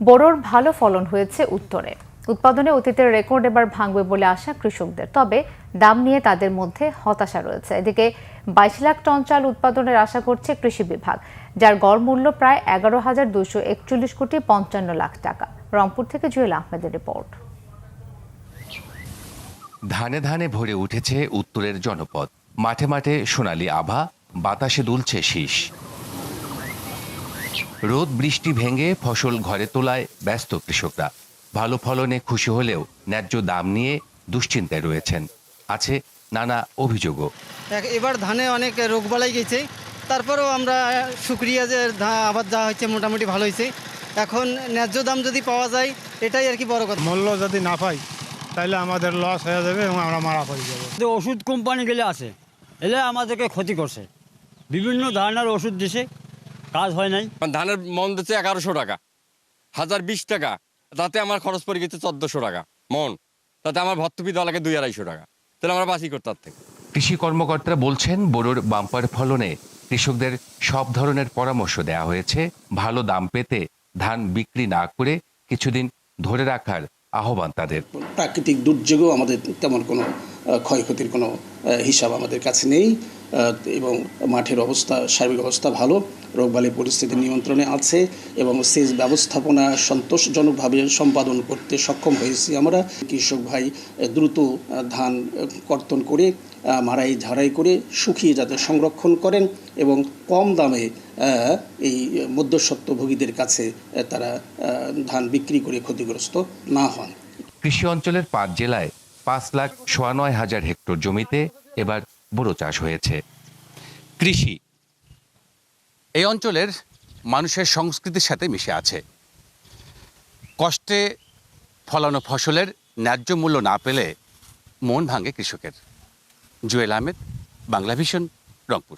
বোরোর ভালো ফলন হয়েছে উত্তরে। উৎপাদনে অতীতের রেকর্ড এবার ভাঙবে বলে আশা কৃষকদের, তবে দাম নিয়ে তাদের মধ্যে হতাশা রয়েছে। এদিকে 22 লাখ টন চাল উৎপাদনের আশা করছে কৃষি বিভাগ, যার গড় মূল্য প্রায় 11,241,55,00,000 টাকা। রংপুর থেকে জুয়েল আহমেদের রিপোর্ট। ধানে ধানে ভরে উঠেছে উত্তরের জনপদ। মাঠে মাঠে সোনালী আভা, বাতাসে দুলছে শীষ। রোদ বৃষ্টি ভেঙে ফসল ঘরে তোলায় ব্যস্ত কৃষকরা। ভালো ফলনে খুশি হলেও ন্যায্য দাম নিয়ে দুশ্চিন্তায় রয়েছেন। আছে নানা অভিযোগও। এবার ধানে অনেক রোগবালাই গেছে, তারপরেও আমরা শুক্রিয়া যে আবার যা হয়েছে মোটামুটি ভালো হয়েছে। এখন ন্যায্য দাম যদি পাওয়া যায় এটাই আর কি বড় কথা। মূল্য যদি না পাই তাহলে আমাদের লস হয়ে যাবে এবং আমরা মারা পড়ে যাবো। ওষুধ কোম্পানি গেলে আছে, এলে আমাদেরকে ক্ষতি করছে, বিভিন্ন ধরনের ওষুধ দিছে, কাজ হয় নাই। ধানের মন দিচ্ছে 1100 টাকা, 1020 টাকা, তাতে আমার খরচ পড়ে গেছে 1400 টাকা মন, তাতে আমার ভর্তুকি দেওয়া লাগে 200-250 টাকা। তাহলে আমরা বাঁচি করতে থেকে। কৃষি কর্মকর্তারা বলছেন, বোরোর বাম্পার ফলনে কৃষকদের সব ধরনের পরামর্শ দেওয়া হয়েছে। ভালো দাম পেতে ধান বিক্রি না করে কিছুদিন ধরে রাখার আহ্বান তাদের। প্রাকৃতিক দুর্যোগও আমাদের তেমন কোনো ক্ষয়ক্ষতির কোনো হিসাব আমাদের কাছে নেই এবং মাঠের অবস্থা, সার্বিক অবস্থা ভালো, রোগবালাই পরিস্থিতি নিয়ন্ত্রণে আছে এবং সেচ ব্যবস্থাপনা সন্তোষজনকভাবে সম্পাদন করতে সক্ষম হয়েছি আমরা। কৃষক ভাই দ্রুত ধান কর্তন করে মাড়াই ঝাড়াই করে শুকিয়ে যাতে সংরক্ষণ করেন এবং কম দামে এই মধ্যস্বত্বভোগীদের কাছে তারা ধান বিক্রি করে ক্ষতিগ্রস্ত না হন। কৃষি অঞ্চলের 5 জেলায় 5,96,000 হেক্টর জমিতে এবার বোরো চাষ হয়েছে। কৃষি এই অঞ্চলের মানুষের সংস্কৃতির সাথে মিশে আছে। কষ্টে ফলানো ফসলের ন্যায্য মূল্য না পেলে মন ভাঙে কৃষকের। জুয়েল আহমেদ, বাংলা ভিশন, রংপুর।